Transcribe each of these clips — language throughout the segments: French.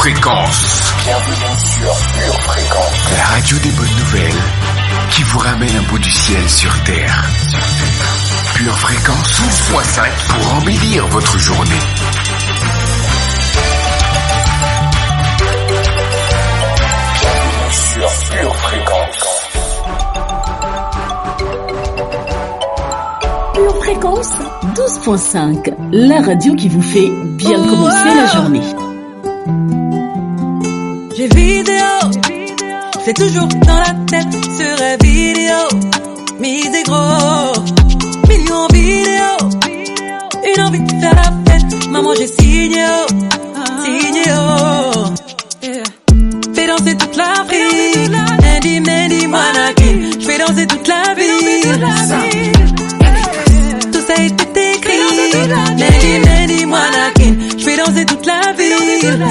Fréquence. Bienvenue sur Pure Fréquence. La radio des bonnes nouvelles qui vous ramène un bout du ciel sur Terre. Pure Fréquence 12.5 pour embellir votre journée. Bienvenue sur Pure Fréquence. Pure Fréquence 12.5, la radio qui vous fait bien commencer la journée. J'ai vidéo, c'est toujours dans la tête sur la vidéo. Mise et gros, millions en vidéo. Une envie de faire la fête, maman j'ai signé oh, signé oh. Fais danser toute l'Afrique, Andy, Mandy, Manaki. J'fais danser toute la ville. Tout ça est écrit, Mandy, Mandy, Manaki. J'fais danser toute la ville.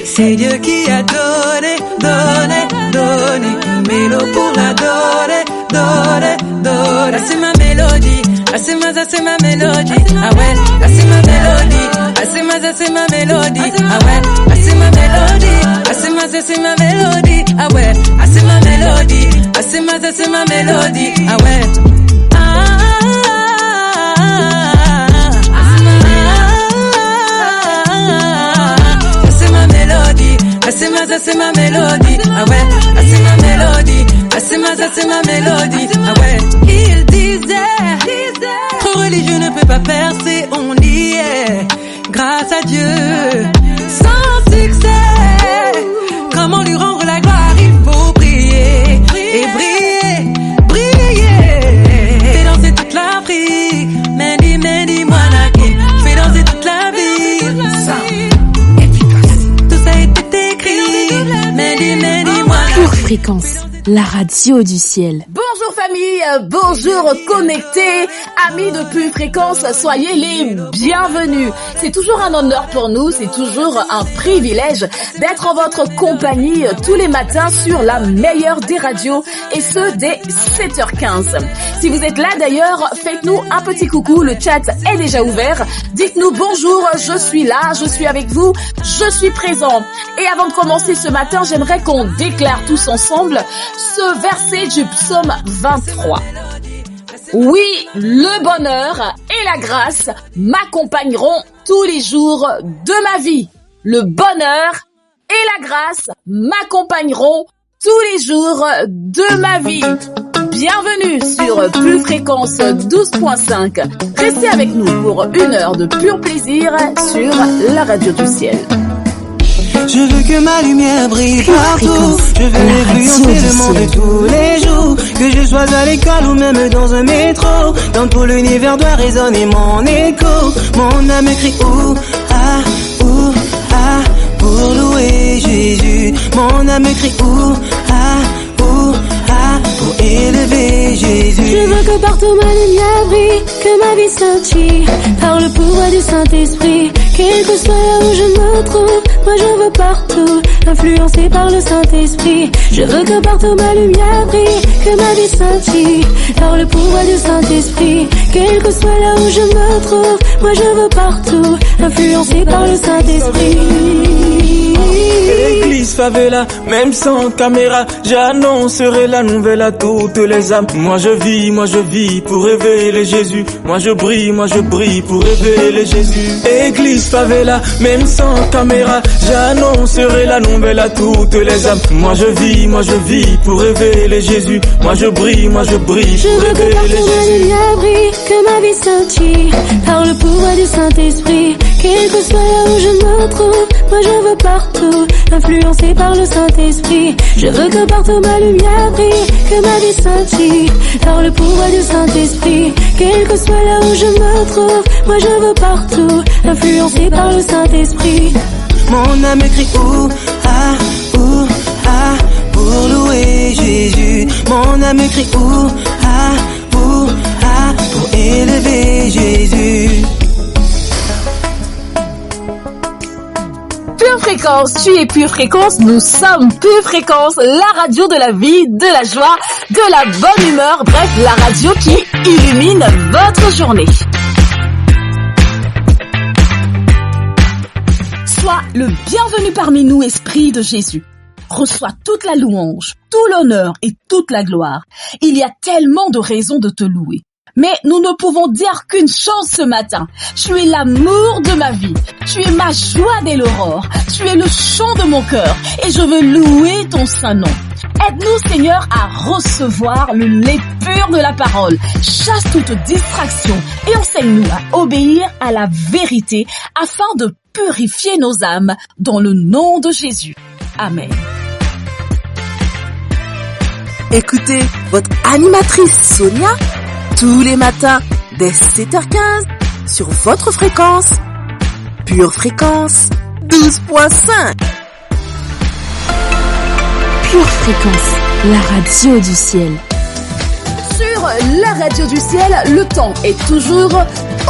C'est Dieu qui a donné une mélo pour la donner. Là c'est ma mélodie, là c'est ma mélodie. Ah ouais, là c'est ma mélodie, là c'est ma mélodie. Ah ouais, là c'est ma mélodie, là c'est ma mélodie. Ah ouais, là c'est ma mélodie, là c'est ma mélodie. Ah ouais. C'est ma mélodie, ah ouais, ah c'est ma mélodie, ah c'est ma mélodie, ah ouais. Il disait, trop religieux ne peut pas percer, on y est, grâce à Dieu, sans succès, comment lui rendre la gloire, il faut prier, et briller, fais danser toute l'Afrique, Mandy, Mwanaki, fais danser toute la ville, Pure Fréquence, la radio du ciel. Bonjour famille, bonjour connectés, amis de Pure Fréquence, soyez les bienvenus. C'est toujours un honneur pour nous, c'est toujours un privilège d'être en votre compagnie tous les matins sur la meilleure des radios et ce dès 7h15. Si vous êtes là d'ailleurs, faites-nous un petit coucou, le chat est déjà ouvert. Dites-nous bonjour, je suis là, je suis avec vous, je suis présent. Et avant de commencer ce matin, j'aimerais qu'on déclare tous ensemble ce verset du psaume 23. Oui, le bonheur et la grâce m'accompagneront tous les jours de ma vie. Le bonheur et la grâce m'accompagneront tous les jours de ma vie. Bienvenue sur Pure Fréquence 12.5. Restez avec nous pour une heure de pur plaisir sur la radio du ciel. Je veux que ma lumière brille partout. Je veux influencer le monde tous les jours. Que je sois à l'école ou même dans un métro. Dans tout l'univers doit résonner mon écho. Mon âme crie ouh ah, pour louer Jésus. Mon âme crie ouh ah, pour élever Jésus. Je veux que partout ma lumière brille, que ma vie scintille par le pouvoir du Saint-Esprit. Quel que soit là où je me trouve, moi je veux partout, influencé par le Saint-Esprit. Je veux que partout ma lumière brille, que ma vie scintille par le pouvoir du Saint-Esprit. Quel que soit là où je me trouve, moi je veux partout, influencé par le Saint-Esprit. Église favela, même sans caméra, j'annoncerai la nouvelle à toutes les âmes. Moi je vis pour révéler Jésus. Moi je brille pour révéler Jésus. Église favela, même sans caméra, j'annoncerai la nouvelle à toutes les âmes. Moi je vis pour révéler Jésus. Moi je brille pour révéler Jésus. Je veux que partout ma lumière brille, que ma vie scintille par le pouvoir du Saint-Esprit. Quel que soit là où je me trouve, moi je veux partout, influencé par le Saint-Esprit. Je veux que partout ma lumière brille, que ma vie scintille par le pouvoir du Saint-Esprit. Quel que soit là où je me trouve, moi je veux partout, influencé par le Saint-Esprit. Mon âme crie ouh ah, pour louer Jésus. Mon âme crie ouh ah, pour élever Jésus. Pure Fréquence, tu es Pure Fréquence, nous sommes Pure Fréquence, la radio de la vie, de la joie, de la bonne humeur, bref, la radio qui illumine votre journée. Sois le bienvenu parmi nous, Esprit de Jésus. Reçois toute la louange, tout l'honneur et toute la gloire. Il y a tellement de raisons de te louer. Mais nous ne pouvons dire qu'une chose ce matin. Tu es l'amour de ma vie. Tu es ma joie dès l'aurore. Tu es le chant de mon cœur. Et je veux louer ton saint nom. Aide-nous, Seigneur, à recevoir le lait pur de la parole. Chasse toute distraction et enseigne-nous à obéir à la vérité afin de purifier nos âmes dans le nom de Jésus. Amen. Écoutez votre animatrice Sonia tous les matins dès 7h15 sur votre fréquence, Pure Fréquence 12.5. Pure Fréquence, la radio du ciel. Sur la radio du ciel, le temps est toujours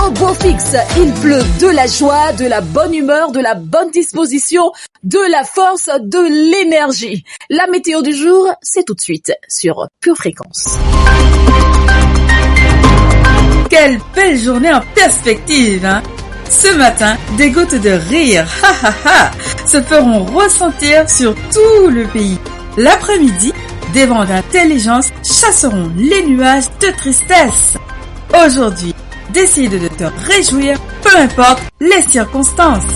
au beau fixe. Il pleut de la joie, de la bonne humeur, de la bonne disposition, de la force, de l'énergie. La météo du jour, c'est tout de suite sur Pure Fréquence. Quelle belle journée en perspective, hein? Ce matin, des gouttes de rire, se feront ressentir sur tout le pays. L'après-midi, des vents d'intelligence chasseront les nuages de tristesse. Aujourd'hui, décide de te réjouir, peu importe les circonstances.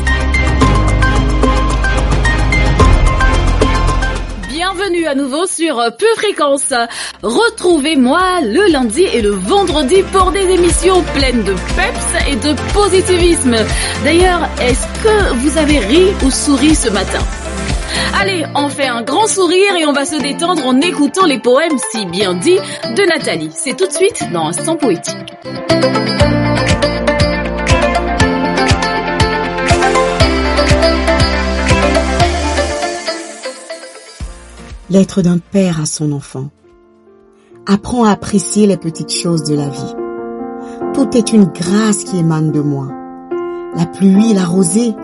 Bienvenue à nouveau sur Pure Fréquence. Retrouvez-moi le lundi et le vendredi pour des émissions pleines de peps et de positivisme. D'ailleurs, est-ce que vous avez ri ou souri ce matin ? Allez, on fait un grand sourire et on va se détendre en écoutant les poèmes si bien dits de Nathalie. C'est tout de suite dans Instant Poétique. Lettre d'un père à son enfant. Apprends à apprécier les petites choses de la vie. Tout est une grâce qui émane de moi. La pluie, la rosée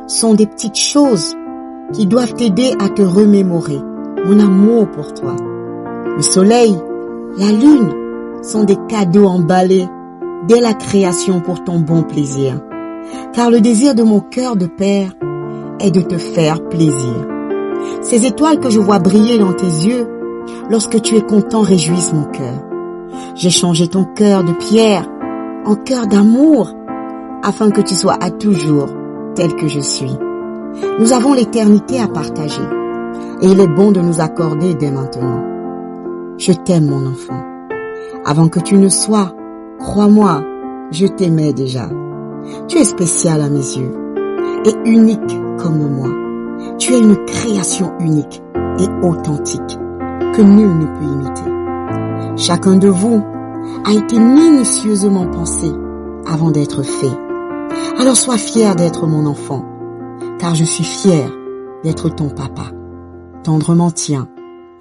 sont des petites choses qui doivent t'aider à te remémorer mon amour pour toi. Le soleil, la lune sont des cadeaux emballés dès la création pour ton bon plaisir. Car le désir de mon cœur de père est de te faire plaisir. Ces étoiles que je vois briller dans tes yeux, lorsque tu es content, réjouissent mon cœur. J'ai changé ton cœur de pierre en cœur d'amour, afin que tu sois à toujours tel que je suis. Nous avons l'éternité à partager, et il est bon de nous accorder dès maintenant. Je t'aime, mon enfant. Avant que tu ne sois, crois-moi, je t'aimais déjà. Tu es spécial à mes yeux, et unique comme moi. Tu es une création unique et authentique que nul ne peut imiter. Chacun de vous a été minutieusement pensé avant d'être fait. Alors sois fier d'être mon enfant, car je suis fier d'être ton papa. Tendrement tien,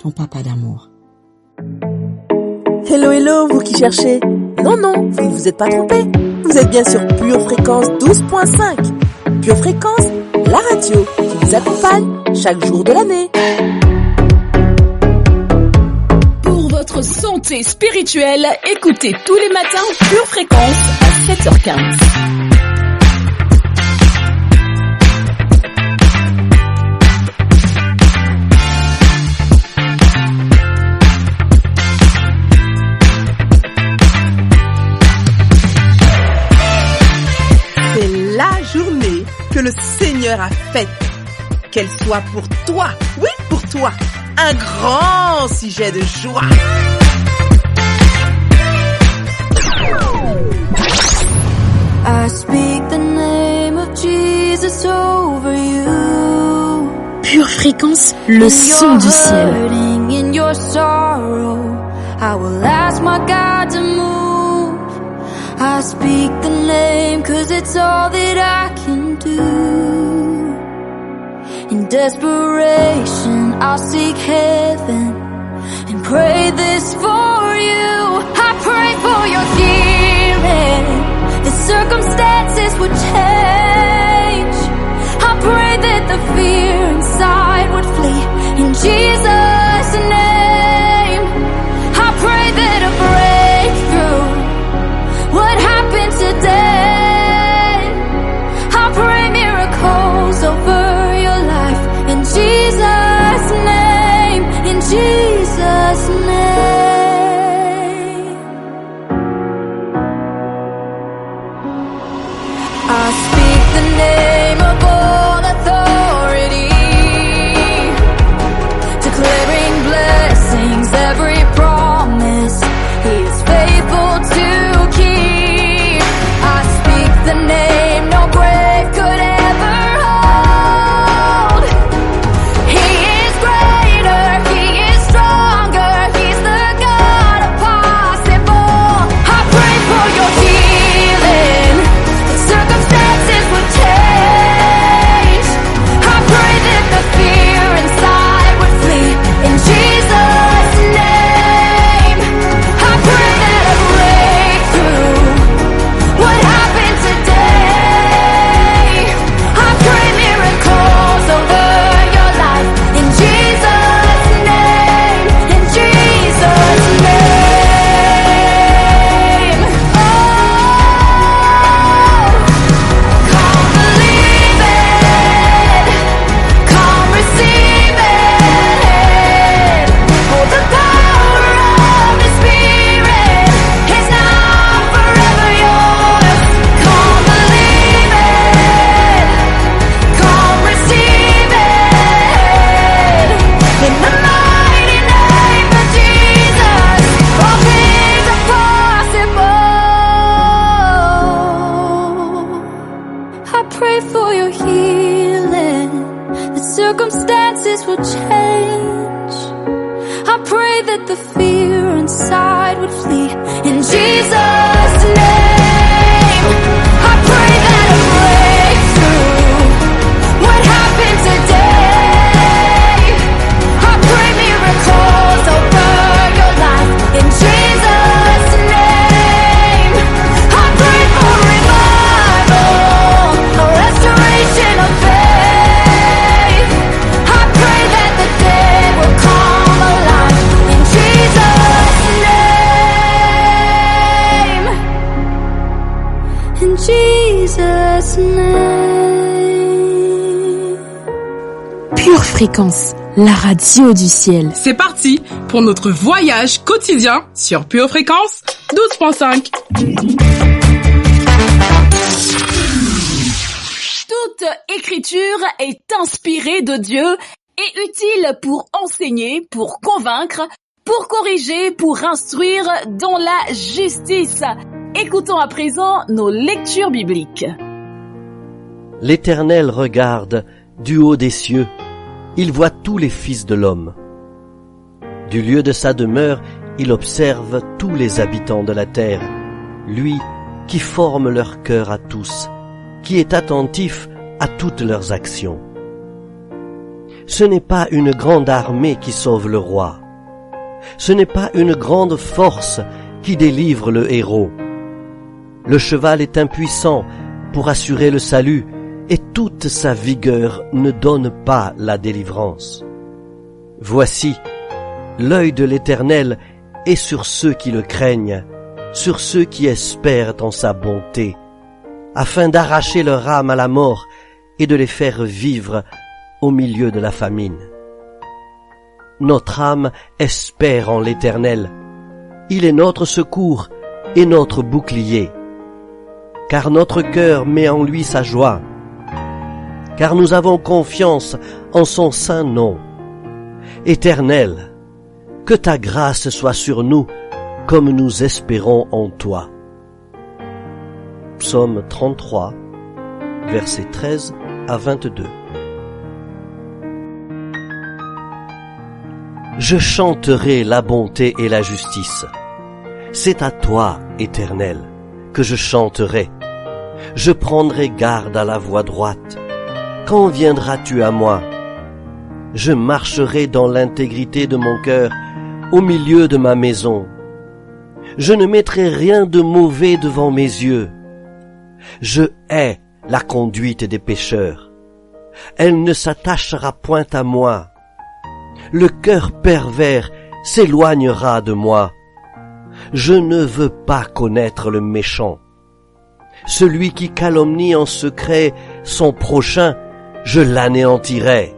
ton papa d'amour. Hello, hello, vous qui cherchez. Non, vous ne vous êtes pas trompé. Vous êtes bien sur Pure Fréquence 12.5. Pure Fréquence, la radio qui vous accompagne chaque jour de l'année. Pour votre santé spirituelle, écoutez tous les matins Pure Fréquence à 7h15. C'est la journée que le Seigneur a faite. Qu'elle soit pour toi, oui pour toi, un grand sujet de joie. I speak the name of Jesus over you. Pure Fréquence, le son du ciel. In your sorrow, I will ask my God to move. I speak the name 'cause it's all that I can do. In desperation, I'll seek heaven and pray this for you. I pray for your healing. The circumstances would change. I pray that the fear inside would flee. In Jesus' name, I pray that a breakthrough would happen today. I pray miracles of I speak the name of all authority, declaring blessings, every promise He is faithful to keep. I speak the name no grave could ever hold. He is greater, He is stronger, He's the God of possible. I pray for your healing, that circumstances will change. I pray that the fear inside would flee in Jesus' name. I pray that a breakthrough would happen today. I pray miracles over your life in Jesus' name, in Jesus' name. Oh, come believe it, come receive it. Oh, the power of His Spirit is now forever yours. Come believe it, come receive it. In the mighty name of Jesus, all things are possible. I pray for your healing, that circumstances will change. I pray that the fear inside would flee in Jesus' name. I pray that a breakthrough would happen today. I pray miracles over your life in Jesus' name. I pray for revival, a restoration of faith. I pray that the dead will come alive in Jesus' name. In Jesus' name. Pure Fréquence, la radio du ciel. C'est parti pour notre voyage quotidien sur Pure Fréquence 12.5. Toute écriture est inspirée de Dieu et utile pour enseigner, pour convaincre, pour corriger, pour instruire dans la justice. Écoutons à présent nos lectures bibliques. L'Éternel regarde du haut des cieux, il voit tous les fils de l'homme. Du lieu de sa demeure, il observe tous les habitants de la terre, lui qui forme leur cœur à tous, qui est attentif à toutes leurs actions. Ce n'est pas une grande armée qui sauve le roi, ce n'est pas une grande force qui délivre le héros. Le cheval est impuissant pour assurer le salut, et toute sa vigueur ne donne pas la délivrance. Voici, l'œil de l'Éternel est sur ceux qui le craignent, sur ceux qui espèrent en sa bonté, afin d'arracher leur âme à la mort et de les faire vivre au milieu de la famine. Notre âme espère en l'Éternel. Il est notre secours et notre bouclier. Car notre cœur met en lui sa joie. Car nous avons confiance en son saint nom. Éternel, que ta grâce soit sur nous comme nous espérons en toi. Psaume 33, versets 13 à 22. Je chanterai la bonté et la justice. C'est à toi, Éternel, que je chanterai. Je prendrai garde à la voie droite. Quand viendras-tu à moi? Je marcherai dans l'intégrité de mon cœur, au milieu de ma maison. Je ne mettrai rien de mauvais devant mes yeux. Je hais la conduite des pécheurs. Elle ne s'attachera point à moi. Le cœur pervers s'éloignera de moi. Je ne veux pas connaître le méchant. Celui qui calomnie en secret son prochain, je l'anéantirai.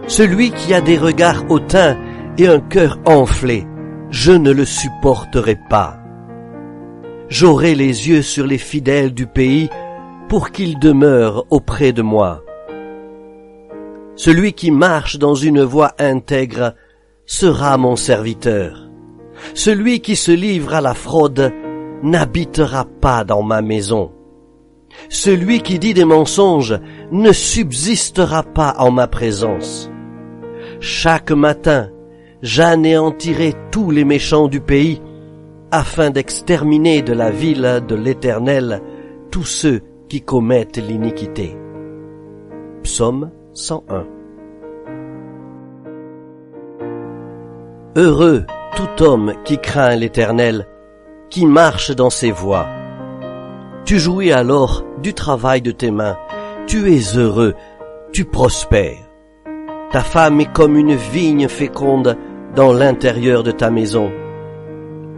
Celui qui a des regards hautains et un cœur enflé, je ne le supporterai pas. J'aurai les yeux sur les fidèles du pays, pour qu'il demeure auprès de moi. Celui qui marche dans une voie intègre sera mon serviteur. Celui qui se livre à la fraude n'habitera pas dans ma maison. Celui qui dit des mensonges ne subsistera pas en ma présence. Chaque matin, j'anéantirai tous les méchants du pays, afin d'exterminer de la ville de l'Éternel tous ceux qui commettent l'iniquité. Psaume 101. Heureux tout homme qui craint l'Éternel, qui marche dans ses voies. Tu jouis alors du travail de tes mains, tu es heureux, tu prospères. Ta femme est comme une vigne féconde dans l'intérieur de ta maison.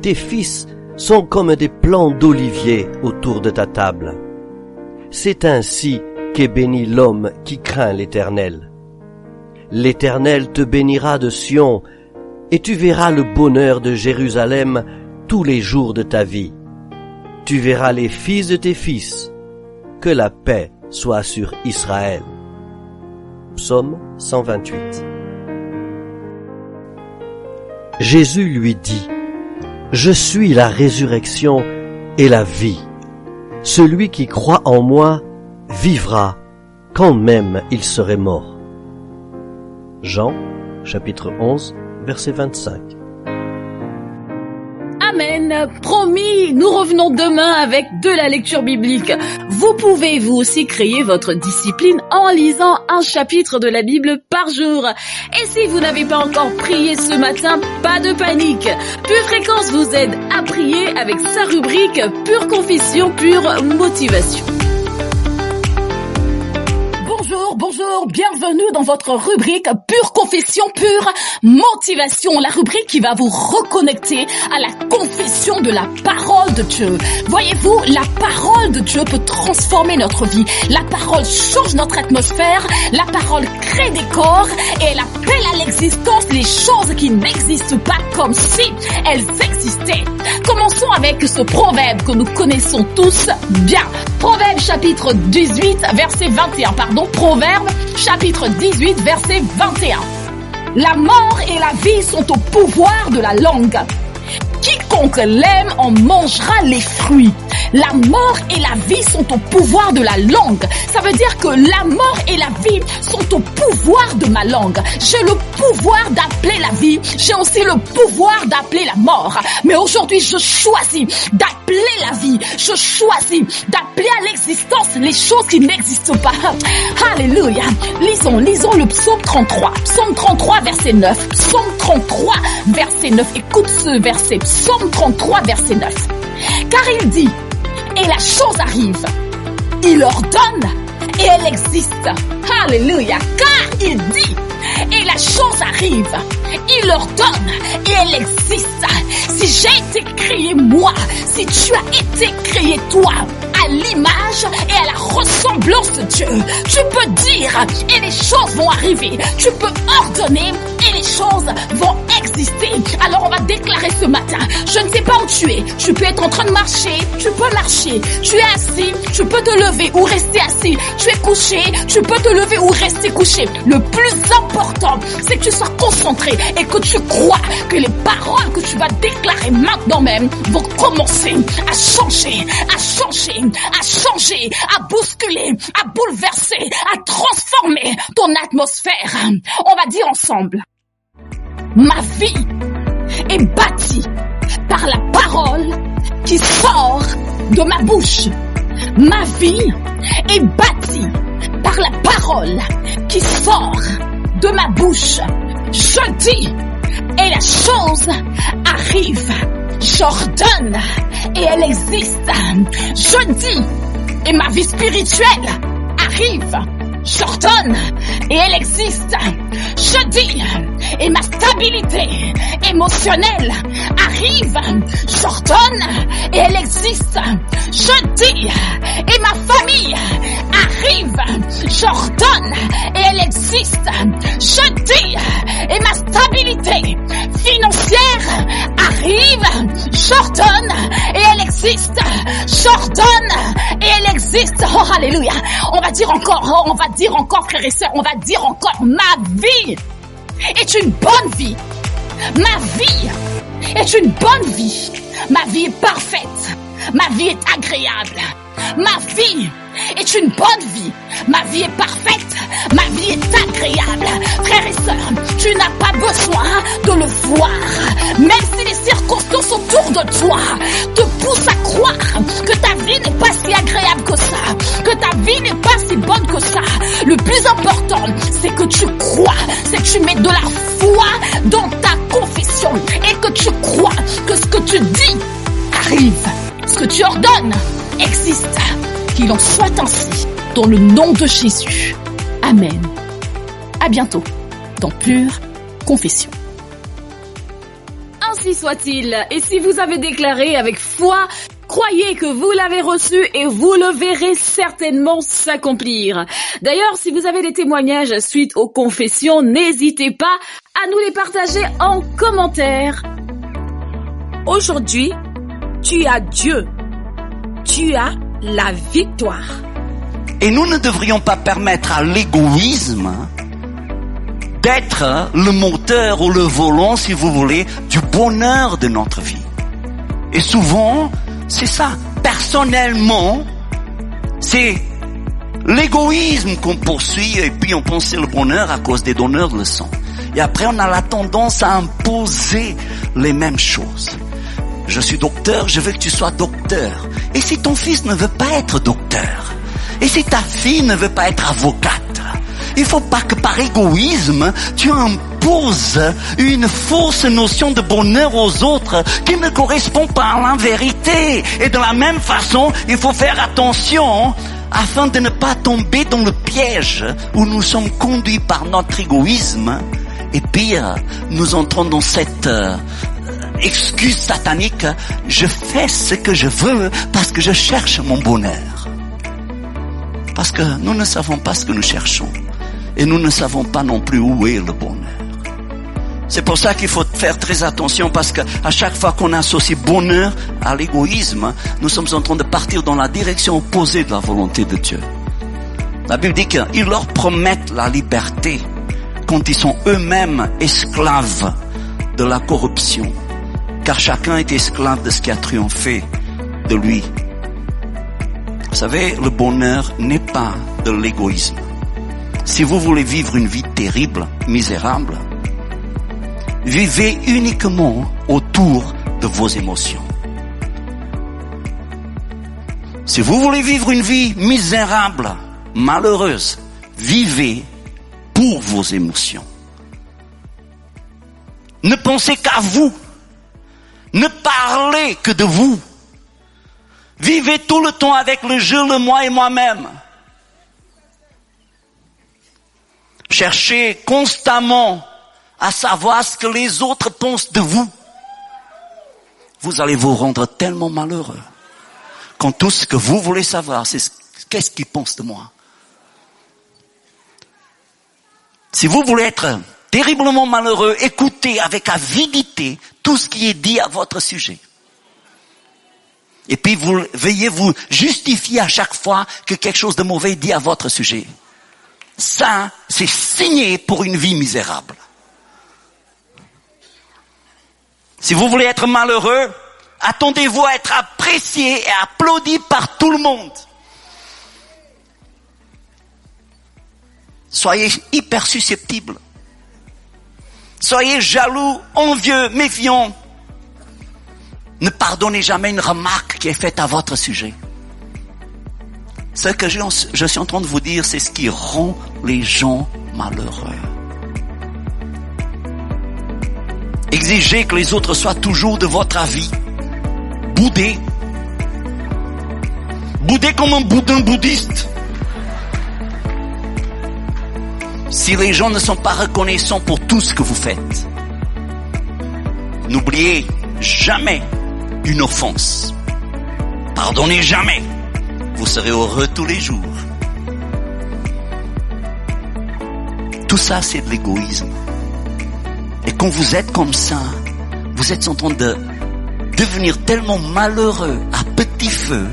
Tes fils sont comme des plants d'olivier autour de ta table. C'est ainsi qu'est béni l'homme qui craint l'Éternel. L'Éternel te bénira de Sion, et tu verras le bonheur de Jérusalem tous les jours de ta vie. Tu verras les fils de tes fils. Que la paix soit sur Israël. Psaume 128. Jésus lui dit: Je suis la résurrection et la vie. Celui qui croit en moi vivra quand même il serait mort. Jean, chapitre 11, verset 25. Amen. Promis, nous revenons demain avec de la lecture biblique. Vous pouvez vous aussi créer votre discipline en lisant un chapitre de la Bible par jour. Et si vous n'avez pas encore prié ce matin, pas de panique. Pure Fréquence vous aide à prier avec sa rubrique Pure Confession, Pure Motivation. Bonjour, bienvenue dans votre rubrique Pure Confession, Pure Motivation, la rubrique qui va vous reconnecter à la confession de la parole de Dieu. Voyez-vous, la parole de Dieu peut transformer notre vie. La parole change notre atmosphère, la parole crée des corps et elle appelle à l'existence les choses qui n'existent pas comme si elles existaient. Commençons avec ce proverbe que nous connaissons tous bien. Proverbe chapitre 18, verset 21, Proverbe chapitre 18, verset 21. La mort et la vie sont au pouvoir de la langue. Quiconque l'aime en mangera les fruits. La mort et la vie sont au pouvoir de la langue. Ça veut dire que la mort et la vie sont au pouvoir de ma langue. J'ai le pouvoir d'appeler la vie. J'ai aussi le pouvoir d'appeler la mort. Mais aujourd'hui, je choisis d'appeler la vie. Je choisis d'appeler à l'existence les choses qui n'existent pas. Alléluia. Lisons le psaume 33. Psaume 33, verset 9. Psaume 33, verset 9. Écoute ce verset. Psaume 33, verset 9. Car il dit: et la chose arrive, il ordonne et elle existe. Alléluia. Car il dit, et la chose arrive, il ordonne et elle existe. Si j'ai été créé moi, si tu as été créé toi, à l'image et à la ressemblance de Dieu, tu peux dire et les choses vont arriver. Tu peux ordonner et les choses vont exister. Alors on va déclarer ce matin, je ne sais pas où tu es. Tu peux être en train de marcher, tu peux marcher. Tu es assis, tu peux te lever ou rester assis. Tu es couché, tu peux te lever ou rester couché. Le plus important, c'est que tu sois concentré et que tu crois que les paroles que tu vas déclarer maintenant même vont commencer à changer, à bousculer, à bouleverser, à transformer ton atmosphère. On va dire ensemble: ma vie est bâtie par la parole qui sort de ma bouche. Ma vie est bâtie par la parole qui sort de ma bouche. Je dis et la chose arrive. J'ordonne et elle existe. Je dis et ma vie spirituelle arrive. J'ordonne et elle existe. Je dis et ma stabilité émotionnelle arrive. J'ordonne et elle existe. Je dis et ma famille arrive. J'ordonne et elle existe. Je dis et ma stabilité financière arrive. J'ordonne et elle existe. J'ordonne et elle existe. existe. Oh, alléluia. On va dire encore, frères et sœurs, on va dire encore, ma vie est une bonne vie. Ma vie est une bonne vie. Ma vie est parfaite. Ma vie est agréable. Ma vie est une bonne vie. Ma vie est parfaite. Ma vie est agréable. Frères et sœurs, tu n'as pas besoin de le voir. Même si les circonstances autour de toi te poussent à croire que ta vie n'est pas si agréable que ça, que ta vie n'est pas si bonne que ça. Le plus important, c'est que tu crois, c'est que tu mets de la foi dans ta confession et que tu crois que ce que tu dis arrive, ce que tu ordonnes existe. Qu'il en soit ainsi, dans le nom de Jésus. Amen. À bientôt, dans Pure Confession. Ainsi soit-il. Et si vous avez déclaré avec foi, croyez que vous l'avez reçu et vous le verrez certainement s'accomplir. D'ailleurs, si vous avez des témoignages suite aux confessions, n'hésitez pas à nous les partager en commentaire. Aujourd'hui, tu as Dieu. Tu as la victoire. Et nous ne devrions pas permettre à l'égoïsme d'être le moteur ou le volant, si vous voulez, du bonheur de notre vie. Et souvent, c'est ça. Personnellement, c'est l'égoïsme qu'on poursuit et puis on pense que c'est le bonheur à cause des donneurs de leçons. Et après, on a la tendance à imposer les mêmes choses. Je suis docteur, je veux que tu sois docteur. Et si ton fils ne veut pas être docteur? Et si ta fille ne veut pas être avocate? Il faut pas que par égoïsme, tu imposes une fausse notion de bonheur aux autres qui ne correspond pas à la vérité. Et de la même façon, il faut faire attention afin de ne pas tomber dans le piège où nous sommes conduits par notre égoïsme. Et pire, nous entrons dans cette excuse satanique, je fais ce que je veux parce que je cherche mon bonheur. Parce que nous ne savons pas ce que nous cherchons. Et nous ne savons pas non plus où est le bonheur. C'est pour ça qu'il faut faire très attention parce que à chaque fois qu'on associe bonheur à l'égoïsme, nous sommes en train de partir dans la direction opposée de la volonté de Dieu. La Bible dit qu'ils leur promettent la liberté quand ils sont eux-mêmes esclaves de la corruption. Car chacun est esclave de ce qui a triomphé de lui. Vous savez, le bonheur n'est pas de l'égoïsme. Si vous voulez vivre une vie terrible, misérable, vivez uniquement autour de vos émotions. Si vous voulez vivre une vie misérable, malheureuse, vivez pour vos émotions. Ne pensez qu'à vous. Ne parlez que de vous. Vivez tout le temps avec le je, le moi et moi-même. Cherchez constamment à savoir ce que les autres pensent de vous. Vous allez vous rendre tellement malheureux quand tout ce que vous voulez savoir, c'est qu'est-ce qu'ils pensent de moi. Si vous voulez être terriblement malheureux, écoutez avec avidité tout ce qui est dit à votre sujet. Et puis veuillez vous justifier à chaque fois que quelque chose de mauvais est dit à votre sujet. Ça, c'est signé pour une vie misérable. Si vous voulez être malheureux, attendez-vous à être apprécié et applaudi par tout le monde. Soyez hyper susceptibles. Soyez jaloux, envieux, méfiants. Ne pardonnez jamais une remarque qui est faite à votre sujet. Ce que je suis en train de vous dire, c'est ce qui rend les gens malheureux. Exigez que les autres soient toujours de votre avis. Boudez. Boudez comme un boudin bouddhiste. Si les gens ne sont pas reconnaissants pour tout ce que vous faites, n'oubliez jamais une offense. Pardonnez jamais. Vous serez heureux tous les jours. Tout ça, c'est de l'égoïsme. Et quand vous êtes comme ça, vous êtes en train de devenir tellement malheureux à petit feu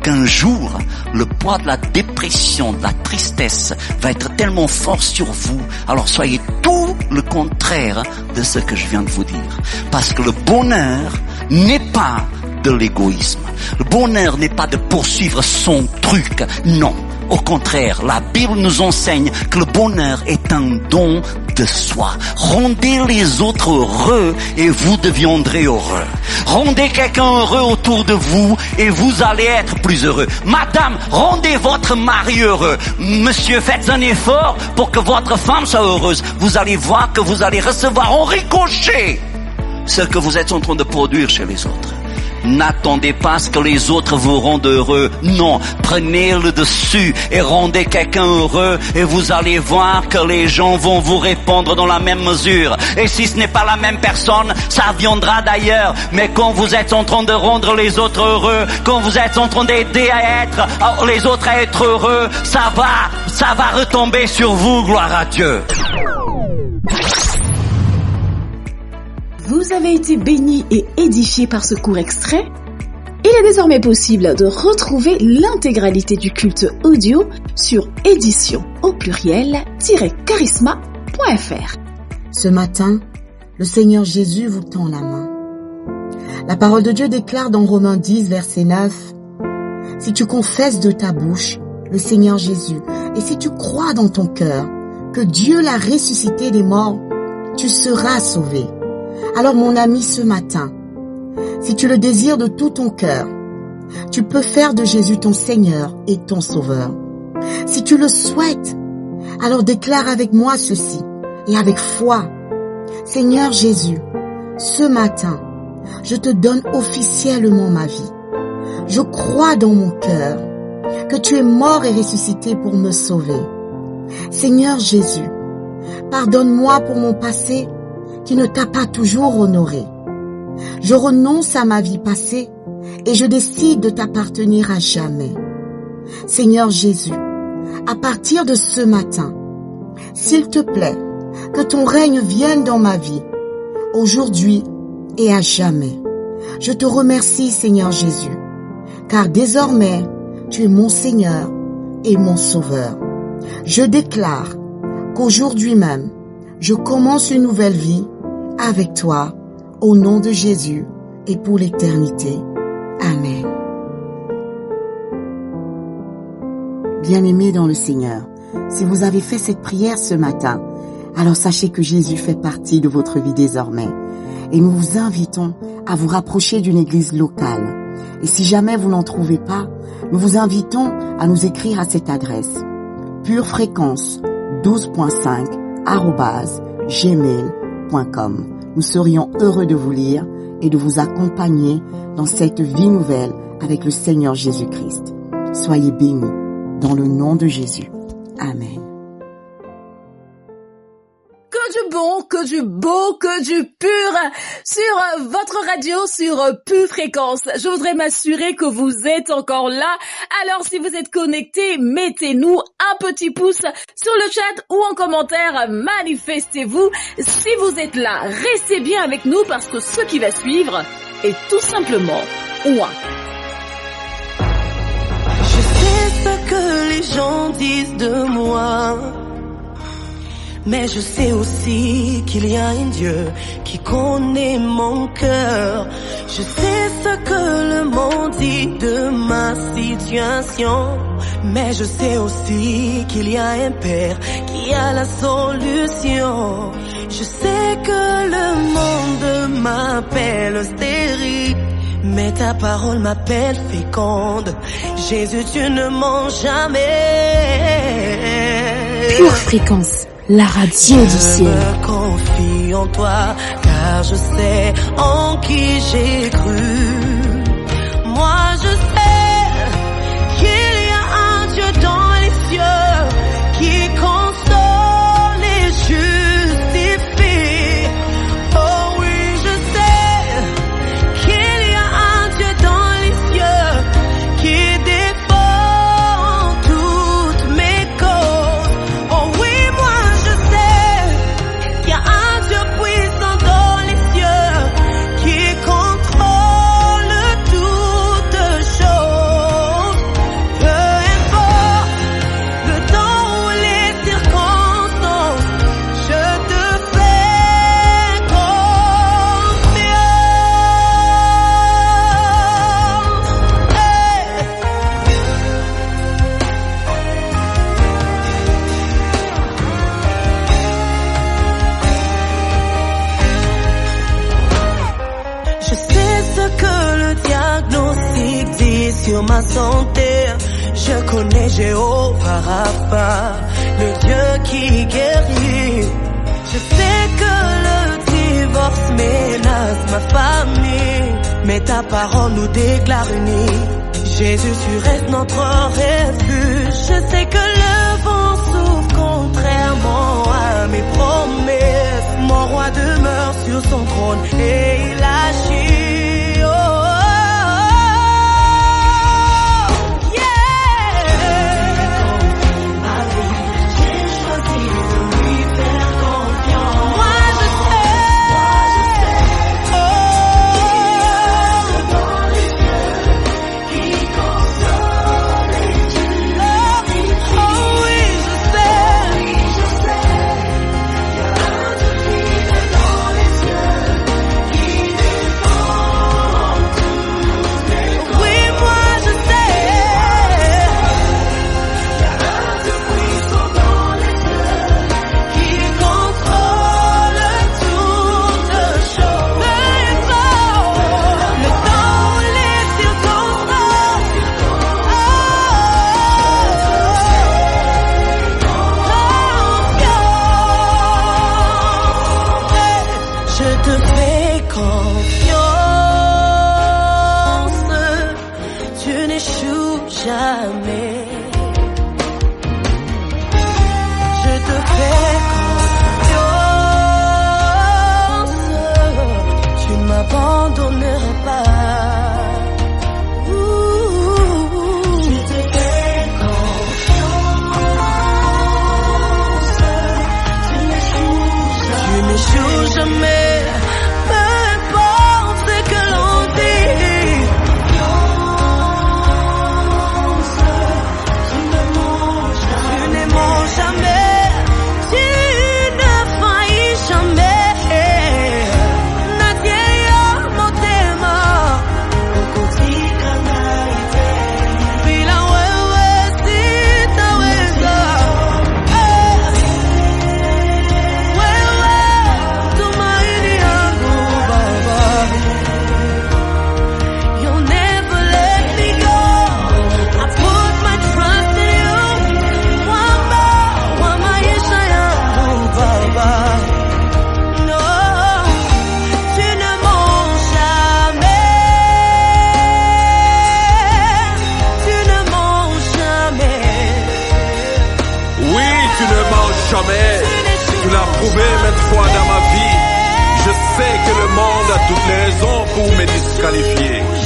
qu'un jour, le poids de la dépression, de la tristesse va être tellement fort sur vous. Alors soyez tout le contraire de ce que je viens de vous dire. Parce que le bonheur n'est pas de l'égoïsme. Le bonheur n'est pas de poursuivre son truc. Non. Au contraire, la Bible nous enseigne que le bonheur est un don de soi. Rendez les autres heureux et vous deviendrez heureux. Rendez quelqu'un heureux autour de vous et vous allez être plus heureux. Madame, rendez votre mari heureux. Monsieur, faites un effort pour que votre femme soit heureuse. Vous allez voir que vous allez recevoir en ricochet ce que vous êtes en train de produire chez les autres. N'attendez pas à ce que les autres vous rendent heureux. Non, prenez le dessus et rendez quelqu'un heureux et vous allez voir que les gens vont vous répondre dans la même mesure. Et si ce n'est pas la même personne, ça viendra d'ailleurs. Mais quand vous êtes en train de rendre les autres heureux, quand vous êtes en train d'aider les autres à être heureux, ça va retomber sur vous, gloire à Dieu. Vous avez été béni et édifié par ce court extrait? Il est désormais possible de retrouver l'intégralité du culte audio sur édition au pluriel-charisma.fr. Ce matin, le Seigneur Jésus vous tend la main. La parole de Dieu déclare dans Romains 10, verset 9, « Si tu confesses de ta bouche le Seigneur Jésus, et si tu crois dans ton cœur que Dieu l'a ressuscité des morts, tu seras sauvé. » Alors mon ami, ce matin, si tu le désires de tout ton cœur, tu peux faire de Jésus ton Seigneur et ton Sauveur. Si tu le souhaites, alors déclare avec moi ceci et avec foi. Seigneur Jésus, ce matin, je te donne officiellement ma vie. Je crois dans mon cœur que tu es mort et ressuscité pour me sauver. Seigneur Jésus, pardonne-moi pour mon passé qui ne t'a pas toujours honoré. Je renonce à ma vie passée et je décide de t'appartenir à jamais. Seigneur Jésus, à partir de ce matin, s'il te plaît, que ton règne vienne dans ma vie, aujourd'hui et à jamais. Je te remercie, Seigneur Jésus, car désormais, tu es mon Seigneur et mon Sauveur. Je déclare qu'aujourd'hui même, je commence une nouvelle vie avec toi, au nom de Jésus et pour l'éternité. Amen. Bien-aimés dans le Seigneur, si vous avez fait cette prière ce matin, alors sachez que Jésus fait partie de votre vie désormais. Et nous vous invitons à vous rapprocher d'une église locale. Et si jamais vous n'en trouvez pas, nous vous invitons à nous écrire à cette adresse purefréquence12.5@gmail.com. Nous serions heureux de vous lire et de vous accompagner dans cette vie nouvelle avec le Seigneur Jésus-Christ. Soyez bénis dans le nom de Jésus. Amen. Que du bon, que du beau, que du pur sur votre radio, sur Pure Fréquence. Je voudrais m'assurer que vous êtes encore là. Alors si vous êtes connectés, mettez-nous un petit pouce sur le chat ou en commentaire, manifestez-vous. Si vous êtes là, restez bien avec nous parce que ce qui va suivre est tout simplement ouin. Je sais ce que les gens disent de moi, mais je sais aussi qu'il y a un Dieu qui connaît mon cœur. Je sais ce que le monde dit de ma situation, mais je sais aussi qu'il y a un Père qui a la solution. Je sais que le monde m'appelle stérile, mais ta parole m'appelle féconde. Jésus, tu ne mens jamais. Pure Fréquence, la radio du ciel. Je me confie en toi, car je sais en qui j'ai cru. Moi je sais qu'il y a un Dieu dans les cieux qui console et justifie. Oh oui, je sais qu'il y a un Dieu dans les cieux qui défend toutes mes causes. Oh oui, moi je sais qu'il y a un Dieu puissant dans les cieux qui contrôle toutes choses. sur ma santé. Je connais Jéhovah Rapha, le Dieu qui guérit. Je sais que le divorce menace ma famille, mais ta parole nous déclare unis. Jésus, tu restes notre refuge. Je sais que le vent souffle contrairement à mes promesses. Mon roi demeure sur son trône et il agit. Oh,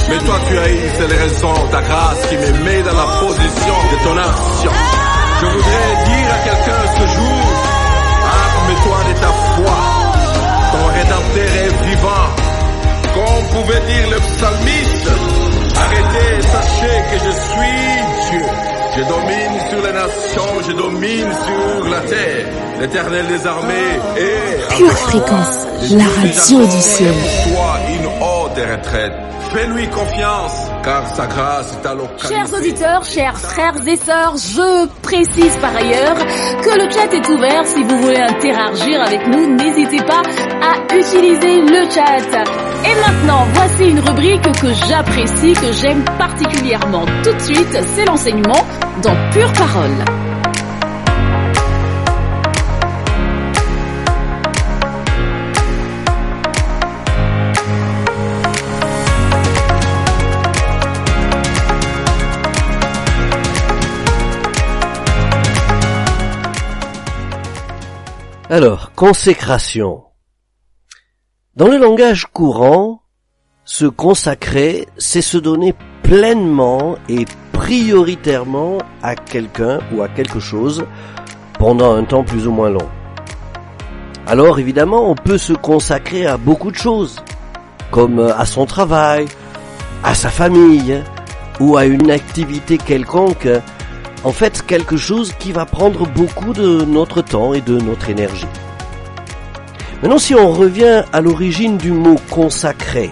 Mais toi tu as une seule raison, ta grâce qui me met dans la position de ton action. Je voudrais dire à quelqu'un ce jour, arme-toi de ta foi, ton Rédempteur est vivant. Comme pouvait dire le psalmiste, arrêtez, sachez que je suis Dieu. Je domine sur les nations, je domine sur la terre. L'Éternel des armées est Pure Fréquence, la radio du ciel. Toi une haute retraite. Fais-lui confiance, car sa grâce est à l'occasion. Chers auditeurs, chers frères et sœurs, je précise par ailleurs que le chat est ouvert. Si vous voulez interagir avec nous, n'hésitez pas à utiliser le chat. Et maintenant, voici une rubrique que j'apprécie, que j'aime particulièrement. Tout de suite, c'est l'enseignement dans Pure Parole. Alors, consécration. Dans le langage courant, se consacrer, c'est se donner pleinement et prioritairement à quelqu'un ou à quelque chose pendant un temps plus ou moins long. Alors évidemment, on peut se consacrer à beaucoup de choses, comme à son travail, à sa famille ou à une activité quelconque. En fait, quelque chose qui va prendre beaucoup de notre temps et de notre énergie. Maintenant, si on revient à l'origine du mot « consacrer »,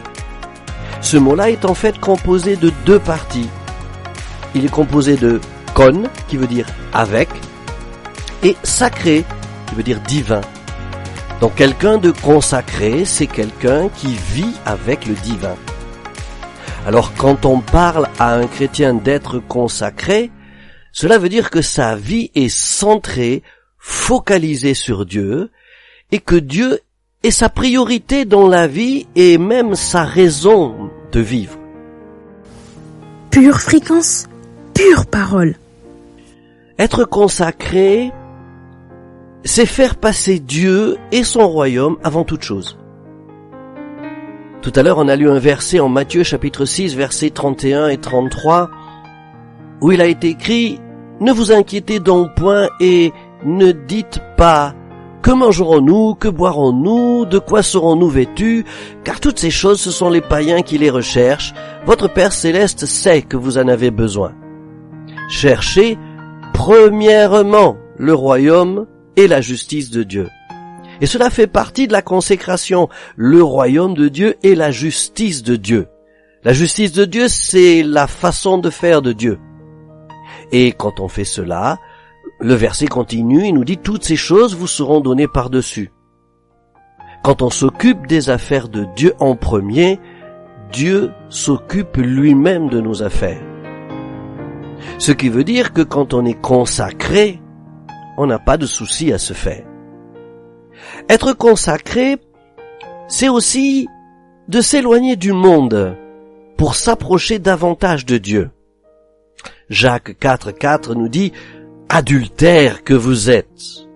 ce mot-là est en fait composé de deux parties. Il est composé de « con » qui veut dire « avec » et « sacré » qui veut dire « divin ». Donc quelqu'un de consacré, c'est quelqu'un qui vit avec le divin. Alors quand on parle à un chrétien d'être consacré, cela veut dire que sa vie est centrée, focalisée sur Dieu, et que Dieu est sa priorité dans la vie et même sa raison de vivre. Pure fréquence, pure parole. Être consacré, c'est faire passer Dieu et son royaume avant toute chose. Tout à l'heure, on a lu un verset en Matthieu chapitre 6, versets 31 et 33, où il a été écrit « Ne vous inquiétez donc point et ne dites pas « Que mangerons-nous, que boirons-nous, de quoi serons-nous vêtus ?» Car toutes ces choses, ce sont les païens qui les recherchent. Votre Père Céleste sait que vous en avez besoin. Cherchez premièrement le royaume et la justice de Dieu. Et cela fait partie de la consécration, le royaume de Dieu et la justice de Dieu. La justice de Dieu, c'est la façon de faire de Dieu. Et quand on fait cela, le verset continue, il nous dit « Toutes ces choses vous seront données par-dessus ». Quand on s'occupe des affaires de Dieu en premier, Dieu s'occupe lui-même de nos affaires. Ce qui veut dire que quand on est consacré, on n'a pas de souci à se faire. Être consacré, c'est aussi de s'éloigner du monde pour s'approcher davantage de Dieu. Jacques 4,4 nous dit « Adultères que vous êtes,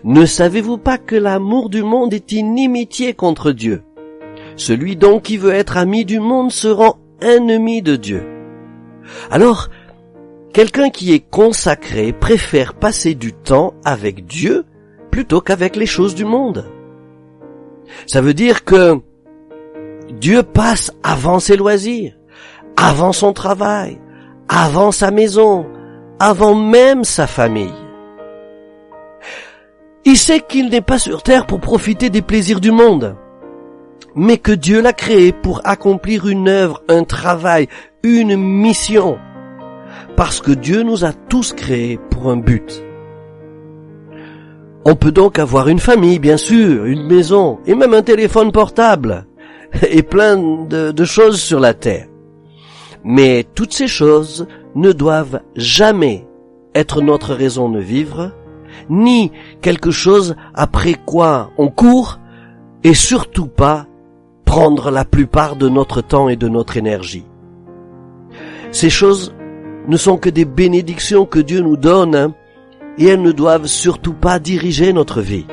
ne savez-vous pas que l'amour du monde est inimitié contre Dieu? Celui donc qui veut être ami du monde se rend ennemi de Dieu. » Alors, quelqu'un qui est consacré préfère passer du temps avec Dieu plutôt qu'avec les choses du monde. Ça veut dire que Dieu passe avant ses loisirs, avant son travail, avant sa maison, avant même sa famille. Il sait qu'il n'est pas sur terre pour profiter des plaisirs du monde, mais que Dieu l'a créé pour accomplir une œuvre, un travail, une mission, parce que Dieu nous a tous créés pour un but. On peut donc avoir une famille, bien sûr, une maison, et même un téléphone portable, et plein de choses sur la terre. Mais toutes ces choses ne doivent jamais être notre raison de vivre, ni quelque chose après quoi on court, et surtout pas prendre la plupart de notre temps et de notre énergie. Ces choses ne sont que des bénédictions que Dieu nous donne, et elles ne doivent surtout pas diriger notre vie.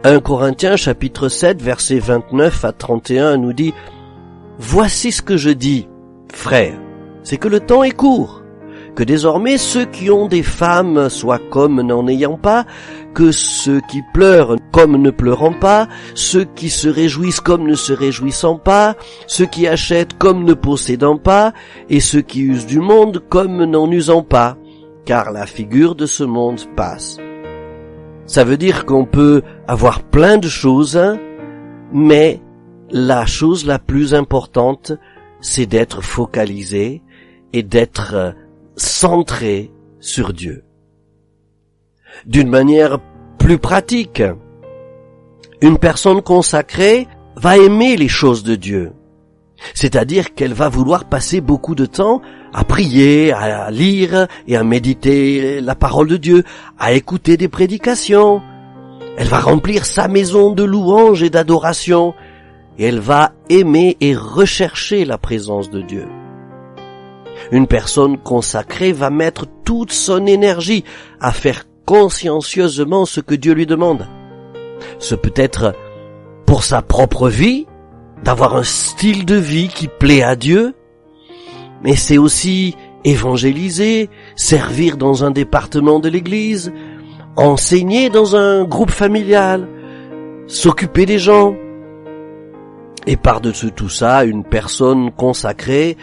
1 Corinthiens chapitre 7 versets 29 à 31 nous dit « Voici ce que je dis, frères, c'est que le temps est court, que désormais ceux qui ont des femmes soient comme n'en ayant pas, que ceux qui pleurent comme ne pleurant pas, ceux qui se réjouissent comme ne se réjouissant pas, ceux qui achètent comme ne possédant pas, et ceux qui usent du monde comme n'en usant pas, car la figure de ce monde passe. » Ça veut dire qu'on peut avoir plein de choses, mais la chose la plus importante, c'est d'être focalisé et d'être centré sur Dieu. D'une manière plus pratique, une personne consacrée va aimer les choses de Dieu. C'est-à-dire qu'elle va vouloir passer beaucoup de temps à prier, à lire et à méditer la parole de Dieu, à écouter des prédications. Elle va remplir sa maison de louanges et d'adoration, et elle va aimer et rechercher la présence de Dieu. Une personne consacrée va mettre toute son énergie à faire consciencieusement ce que Dieu lui demande. Ce peut être pour sa propre vie, d'avoir un style de vie qui plaît à Dieu, mais c'est aussi évangéliser, servir dans un département de l'église, enseigner dans un groupe familial, s'occuper des gens. Et par-dessus tout ça, une personne consacrée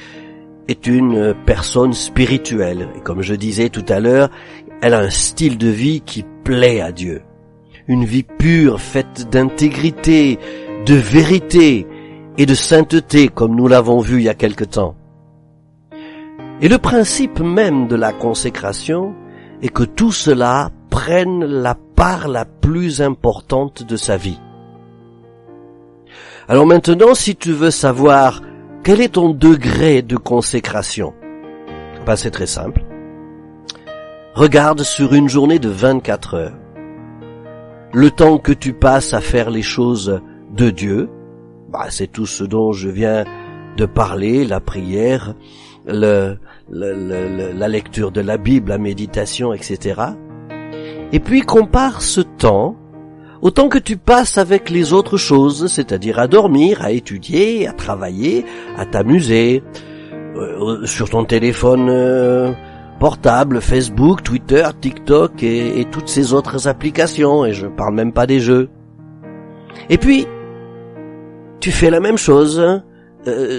est une personne spirituelle. Et comme je disais tout à l'heure, elle a un style de vie qui plaît à Dieu. Une vie pure, faite d'intégrité, de vérité et de sainteté, comme nous l'avons vu il y a quelque temps. Et le principe même de la consécration est que tout cela prenne la part la plus importante de sa vie. Alors maintenant, si tu veux savoir Quel est ton degré de consécration? C'est très simple. Regarde sur une journée de 24 heures. Le temps que tu passes à faire les choses de Dieu, c'est tout ce dont je viens de parler, la prière, la lecture de la Bible, la méditation, etc. Et puis compare ce temps au temps que tu passes avec les autres choses, c'est-à-dire à dormir, à étudier, à travailler, à t'amuser, sur ton téléphone portable, Facebook, Twitter, TikTok et toutes ces autres applications, et je parle même pas des jeux. Et puis, tu fais la même chose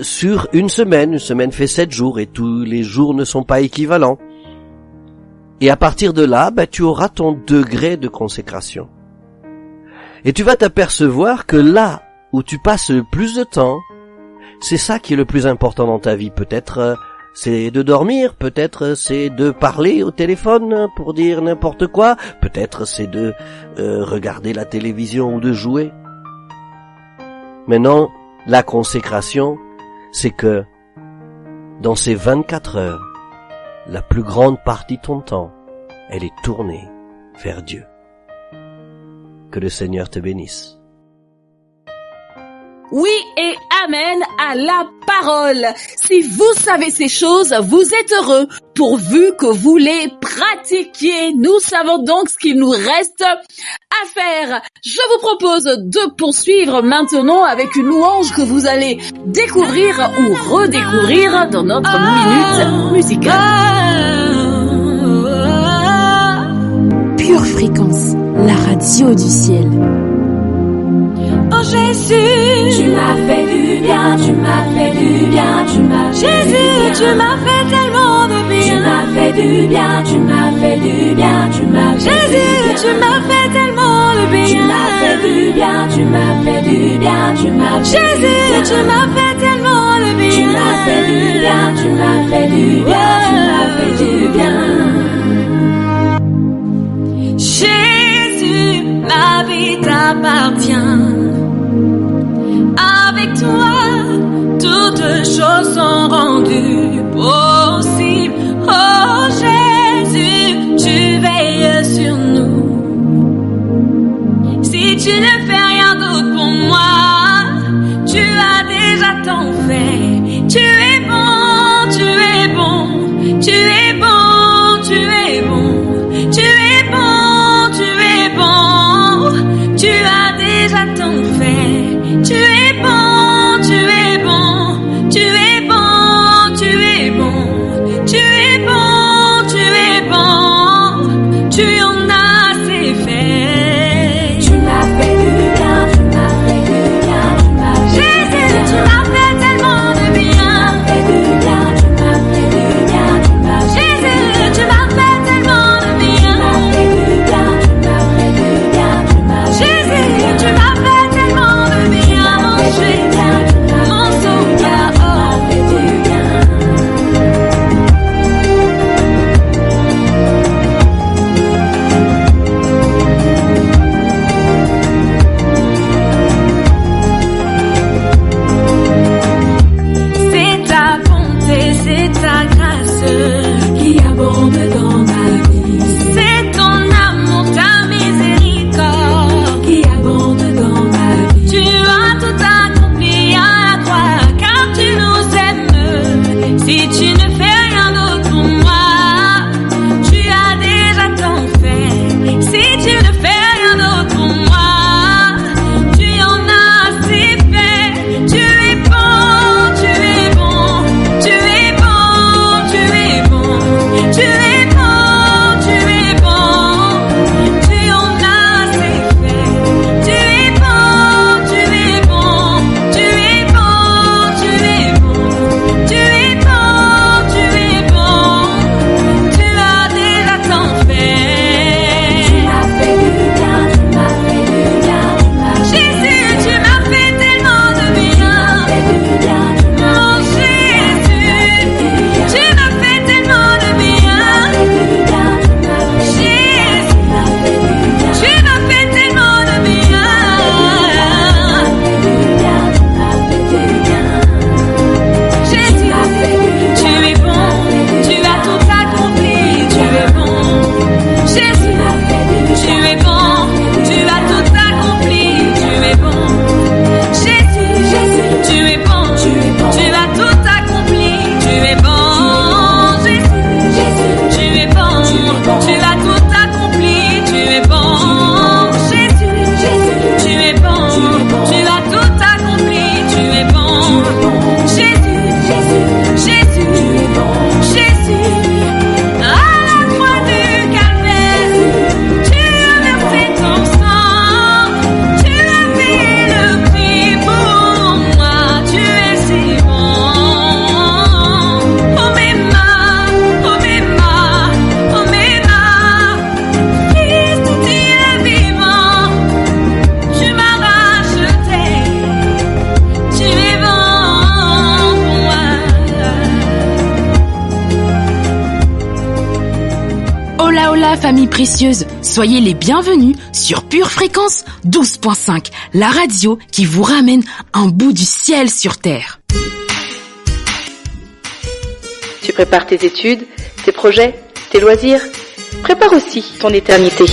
sur une semaine fait 7 jours, et tous les jours ne sont pas équivalents. Et à partir de là, tu auras ton degré de consécration. Et tu vas t'apercevoir que là où tu passes le plus de temps, c'est ça qui est le plus important dans ta vie. Peut-être c'est de dormir, peut-être c'est de parler au téléphone pour dire n'importe quoi, peut-être c'est de regarder la télévision ou de jouer. Maintenant, la consécration, c'est que dans ces 24 heures, la plus grande partie de ton temps, elle est tournée vers Dieu. Que le Seigneur te bénisse. Oui et amen à la parole. Si vous savez ces choses, vous êtes heureux pourvu que vous les pratiquiez. Nous savons donc ce qu'il nous reste à faire. Je vous propose de poursuivre maintenant avec une louange que vous allez découvrir ou redécouvrir dans notre minute musicale. Pure Fréquence, la radio du ciel. Oh Jésus, tu m'as fait du bien, tu m'as fait du bien, tu m'as fait Jésus, tu m'as fait tellement de bien. Tu m'as fait du bien, tu m'as fait du bien, tu m'as fait Jésus, tu m'as fait tellement de bien. Tu m'as fait du bien, tu m'as fait du bien, tu m'as fait Jésus, tu m'as fait tellement de bien. Tu m'as fait du bien, tu m'as fait du bien, tu m'as fait du bien. Jésus, ma vie t'appartient. Avec toi, toutes choses sont rendues possibles. Oh Jésus, tu veilles sur nous. Si tu ne fais rien d'autre pour moi, tu as déjà tant fait. Tu es bon, tu es bon, tu es bon, tu es bon, tu es bon, tu es bon. Tu as déjà tant fait. Tu es bon, tu es bon, tu es bon, tu es bon. Hola famille précieuse, soyez les bienvenus sur Pure Fréquence 12.5, la radio qui vous ramène un bout du ciel sur terre. Tu prépares tes études, tes projets, tes loisirs. Prépare aussi ton éternité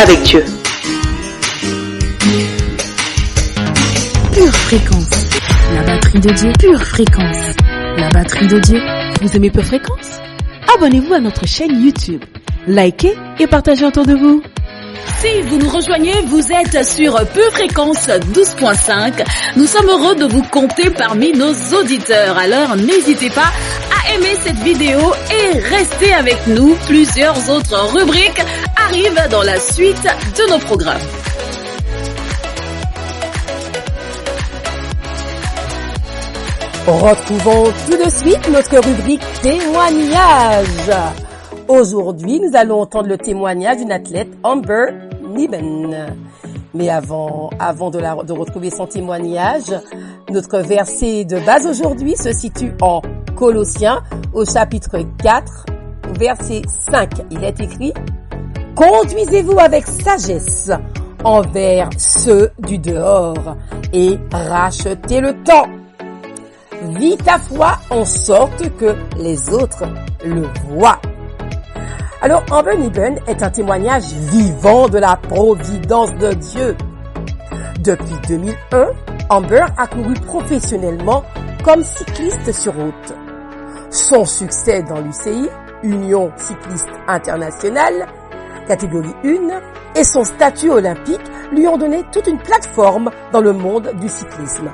avec Dieu. Pure Fréquence, la batterie de Dieu. Pure Fréquence, la batterie de Dieu. Vous aimez Pure Fréquence? Abonnez-vous à notre chaîne YouTube. Likez et partagez autour de vous. Si vous nous rejoignez, vous êtes sur Pure Fréquence 12.5. Nous sommes heureux de vous compter parmi nos auditeurs. Alors n'hésitez pas à aimer cette vidéo et restez avec nous. Plusieurs autres rubriques arrivent dans la suite de nos programmes. Retrouvons tout de suite notre rubrique témoignage. Aujourd'hui, nous allons entendre le témoignage d'une athlète, Amber Nibben. Mais avant de retrouver son témoignage, notre verset de base aujourd'hui se situe en Colossiens au chapitre 4, verset 5. Il est écrit « Conduisez-vous avec sagesse envers ceux du dehors et rachetez le temps. Vis ta foi en sorte que les autres le voient. » Alors, Amber Nibben est un témoignage vivant de la providence de Dieu. Depuis 2001, Amber a couru professionnellement comme cycliste sur route. Son succès dans l'UCI, Union Cycliste Internationale, catégorie 1, et son statut olympique lui ont donné toute une plateforme dans le monde du cyclisme.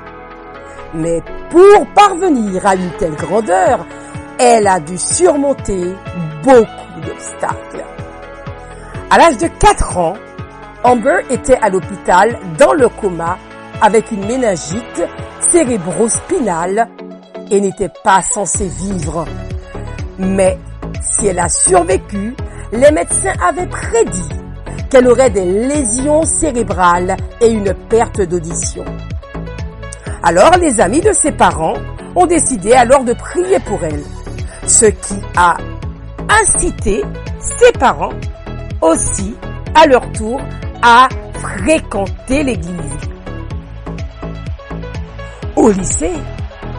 Mais pour parvenir à une telle grandeur, elle a dû surmonter beaucoup d'obstacles. À l'âge de 4 ans, Amber était à l'hôpital dans le coma avec une méningite cérébro-spinale et n'était pas censée vivre. Mais si elle a survécu, les médecins avaient prédit qu'elle aurait des lésions cérébrales et une perte d'audition. Alors les amis de ses parents ont décidé alors de prier pour elle, ce qui a incité ses parents aussi, à leur tour, à fréquenter l'église. Au lycée,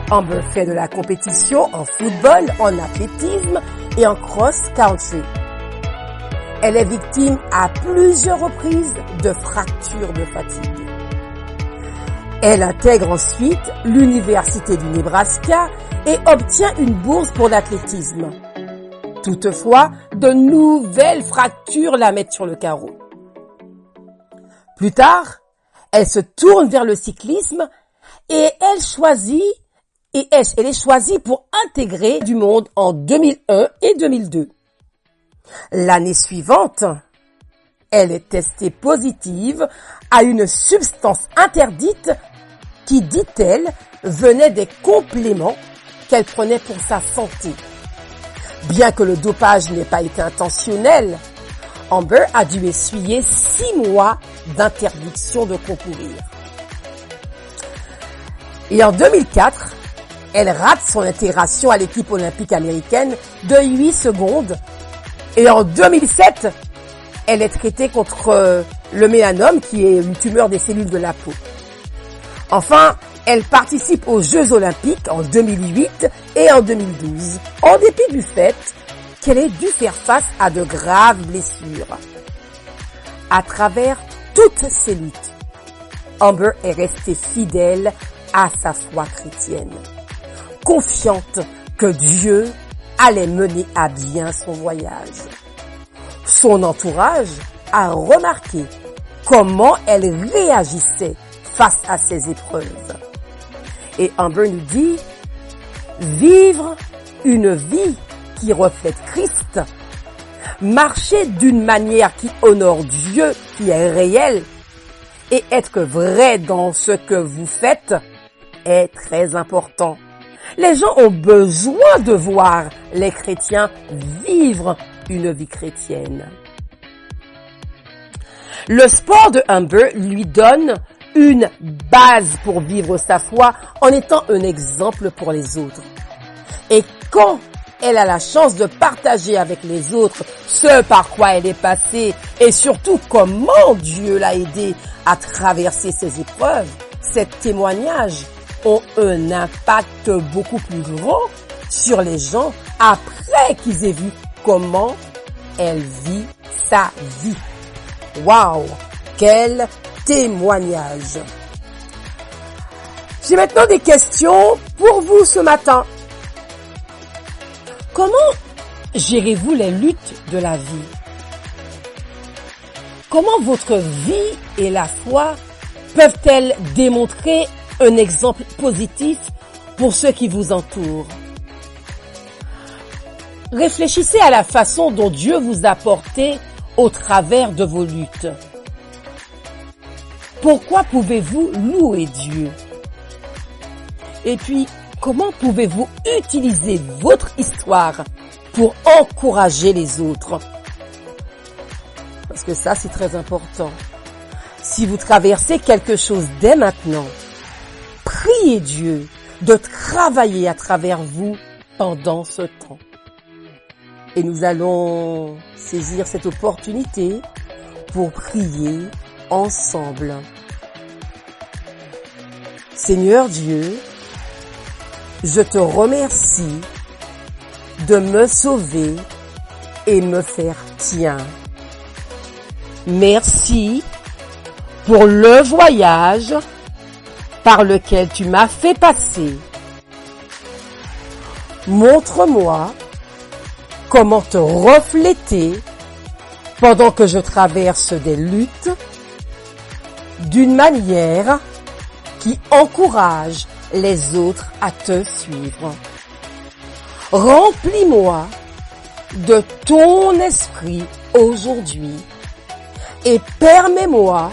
Amber fait de la compétition en football, en athlétisme et en cross-country. Elle est victime à plusieurs reprises de fractures de fatigue. Elle intègre ensuite l'université du Nebraska et obtient une bourse pour l'athlétisme. Toutefois, de nouvelles fractures la mettent sur le carreau. Plus tard, elle se tourne vers le cyclisme et elle est choisie pour intégrer du monde en 2001 et 2002. L'année suivante, elle est testée positive à une substance interdite qui, dit-elle, venait des compléments qu'elle prenait pour sa santé. Bien que le dopage n'ait pas été intentionnel, Amber a dû essuyer 6 mois d'interdiction de concourir. Et en 2004, elle rate son intégration à l'équipe olympique américaine de 8 secondes. Et en 2007, elle est traitée contre le mélanome, qui est une tumeur des cellules de la peau. Enfin, elle participe aux Jeux Olympiques en 2008 et en 2012, en dépit du fait qu'elle ait dû faire face à de graves blessures. À travers toutes ces luttes, Amber est restée fidèle à sa foi chrétienne, confiante que Dieu allait mener à bien son voyage. Son entourage a remarqué comment elle réagissait face à ces épreuves. Et Amber nous dit, vivre une vie qui reflète Christ, marcher d'une manière qui honore Dieu, qui est réel, et être vrai dans ce que vous faites est très important. Les gens ont besoin de voir les chrétiens vivre une vie chrétienne. Le sport de Amber lui donne une base pour vivre sa foi en étant un exemple pour les autres. Et quand elle a la chance de partager avec les autres ce par quoi elle est passée et surtout comment Dieu l'a aidée à traverser ces épreuves, ces témoignages ont un impact beaucoup plus grand sur les gens après qu'ils aient vu comment elle vit sa vie. Waouh! Quel témoignage! J'ai maintenant des questions pour vous ce matin. Comment gérez-vous les luttes de la vie? Comment votre vie et la foi peuvent-elles démontrer un exemple positif pour ceux qui vous entourent? Réfléchissez à la façon dont Dieu vous a porté au travers de vos luttes. Pourquoi pouvez-vous louer Dieu? Et puis, comment pouvez-vous utiliser votre histoire pour encourager les autres? Parce que ça, c'est très important. Si vous traversez quelque chose dès maintenant, priez Dieu de travailler à travers vous pendant ce temps. Et nous allons saisir cette opportunité pour prier ensemble. Seigneur Dieu, je te remercie de me sauver et me faire tien. Merci pour le voyage par lequel tu m'as fait passer. Montre-moi comment te refléter pendant que je traverse des luttes d'une manière qui encourage les autres à te suivre. Remplis-moi de ton esprit aujourd'hui et permets-moi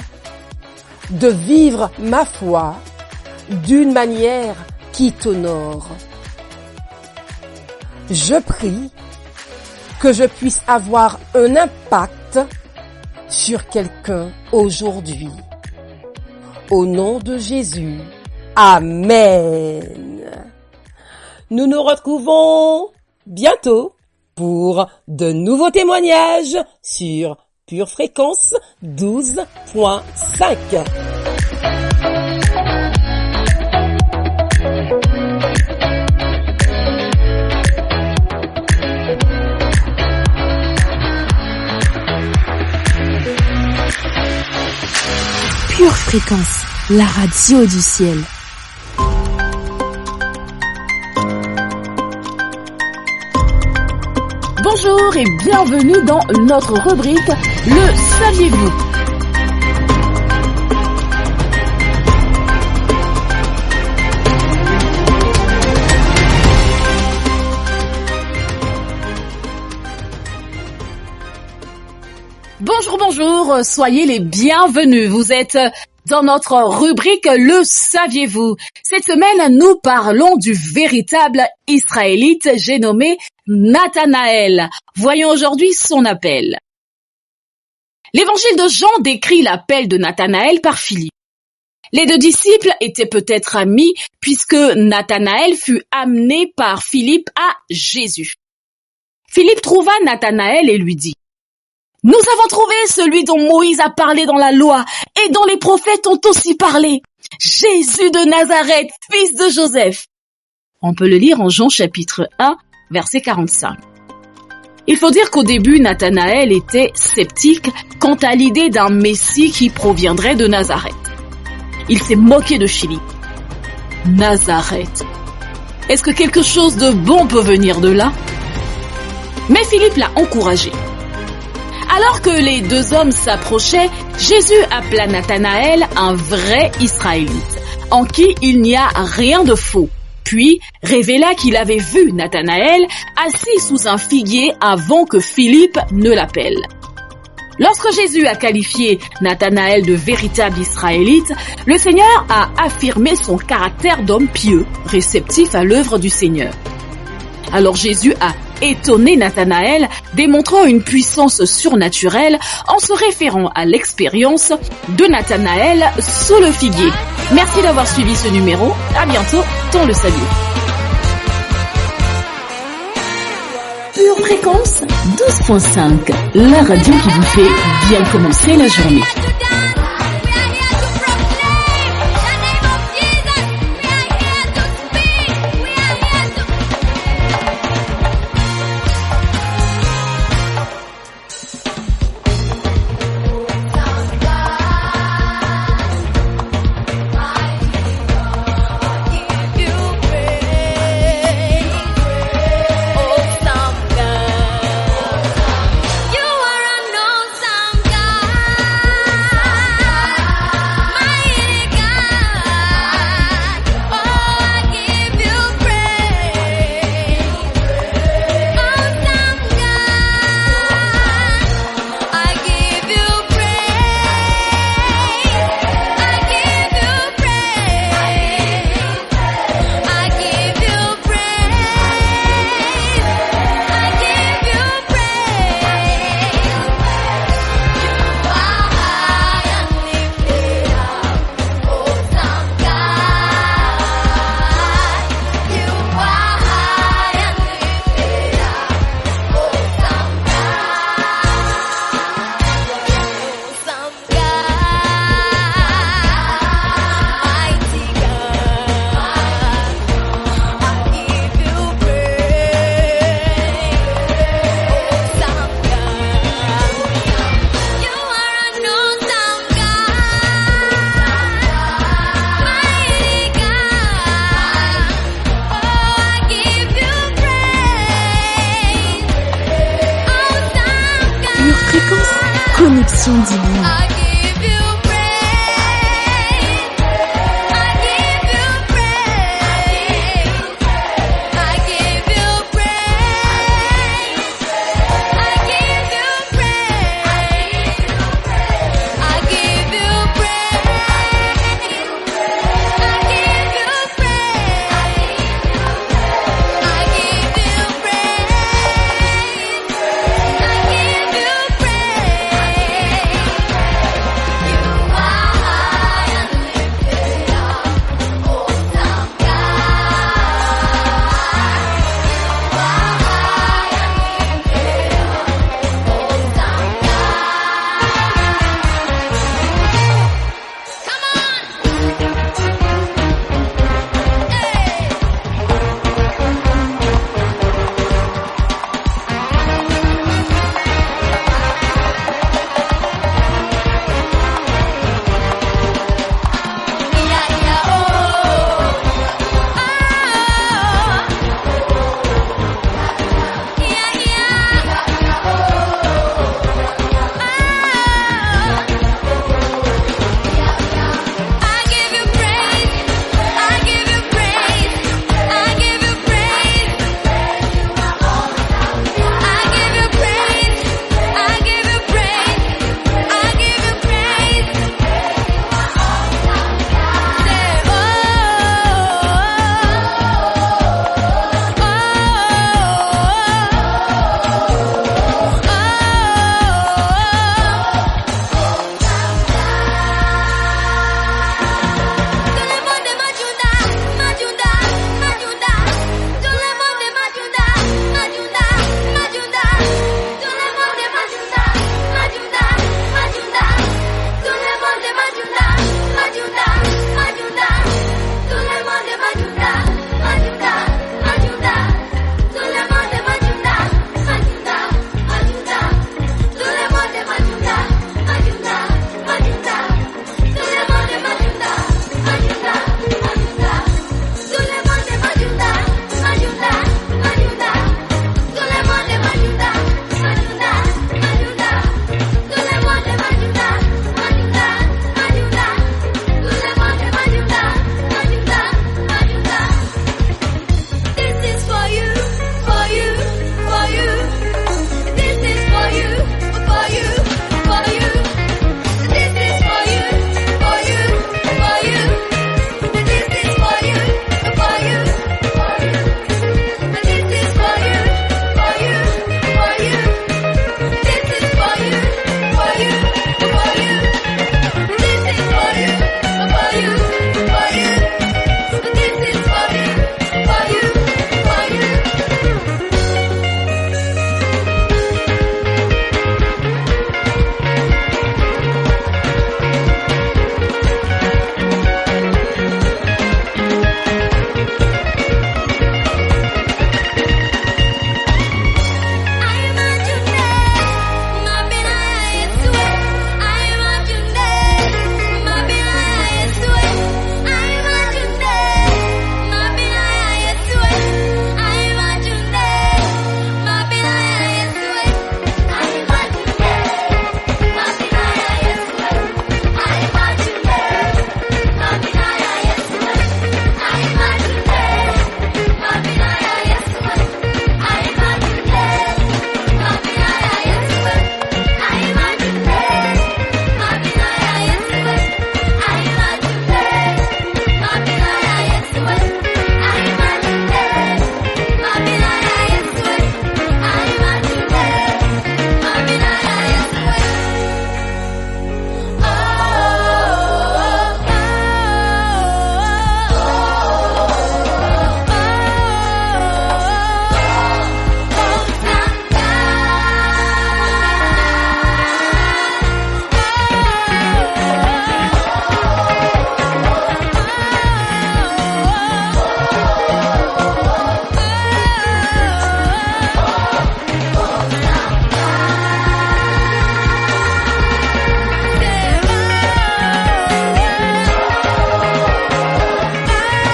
de vivre ma foi d'une manière qui t'honore. Je prie que je puisse avoir un impact sur quelqu'un aujourd'hui. Au nom de Jésus. Amen. Nous nous retrouvons bientôt pour de nouveaux témoignages sur Pure Fréquence 12.5. Pure Fréquence, la radio du ciel. Bonjour et bienvenue dans notre rubrique Le saviez-vous? Bonjour, soyez les bienvenus. Vous êtes dans notre rubrique Le saviez-vous? Cette semaine, nous parlons du véritable Israélite, j'ai nommé Nathanaël. Voyons aujourd'hui son appel. L'évangile de Jean décrit l'appel de Nathanaël par Philippe. Les deux disciples étaient peut-être amis puisque Nathanaël fut amené par Philippe à Jésus. Philippe trouva Nathanaël et lui dit: « Nous avons trouvé celui dont Moïse a parlé dans la loi et dont les prophètes ont aussi parlé, Jésus de Nazareth, fils de Joseph. » On peut le lire en Jean chapitre 1, verset 45. Il faut dire qu'au début, Nathanaël était sceptique quant à l'idée d'un Messie qui proviendrait de Nazareth. Il s'est moqué de Philippe. Nazareth. Est-ce que quelque chose de bon peut venir de là? Mais Philippe l'a encouragé. Alors que les deux hommes s'approchaient, Jésus appela Nathanaël un vrai Israélite, en qui il n'y a rien de faux, puis révéla qu'il avait vu Nathanaël assis sous un figuier avant que Philippe ne l'appelle. Lorsque Jésus a qualifié Nathanaël de véritable Israélite, le Seigneur a affirmé son caractère d'homme pieux, réceptif à l'œuvre du Seigneur. Alors Jésus a étonné Nathanaël, démontrant une puissance surnaturelle en se référant à l'expérience de Nathanaël sous le figuier. Merci d'avoir suivi ce numéro. À bientôt dans le salut. Pure Fréquence 12.5, la radio qui vous fait bien commencer la journée. Connexion divine.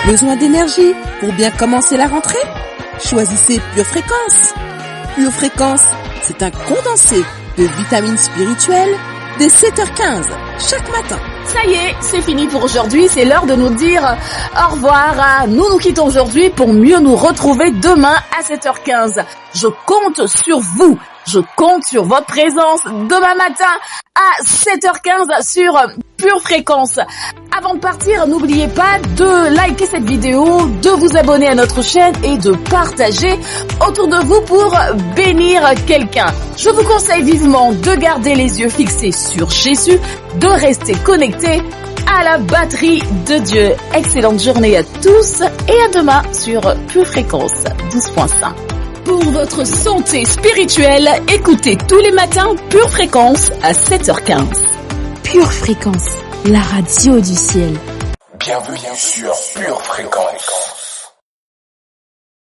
Besoin d'énergie pour bien commencer la rentrée? Choisissez Pure Fréquence. Pure Fréquence, c'est un condensé de vitamines spirituelles dès 7h15 chaque matin. Ça y est, c'est fini pour aujourd'hui. C'est l'heure de nous dire au revoir. Nous quittons aujourd'hui pour mieux nous retrouver demain à 7h15. Je compte sur vous. Je compte sur votre présence demain matin à 7h15 sur Pure Fréquence. Avant de partir, n'oubliez pas de liker cette vidéo, de vous abonner à notre chaîne et de partager autour de vous pour bénir quelqu'un. Je vous conseille vivement de garder les yeux fixés sur Jésus, de rester connecté à la batterie de Dieu. Excellente journée à tous et à demain sur Pure Fréquence 12.5. Pour votre santé spirituelle, écoutez tous les matins Pure Fréquence à 7h15. Pure Fréquence, la radio du ciel. Bienvenue sur Pure Fréquence.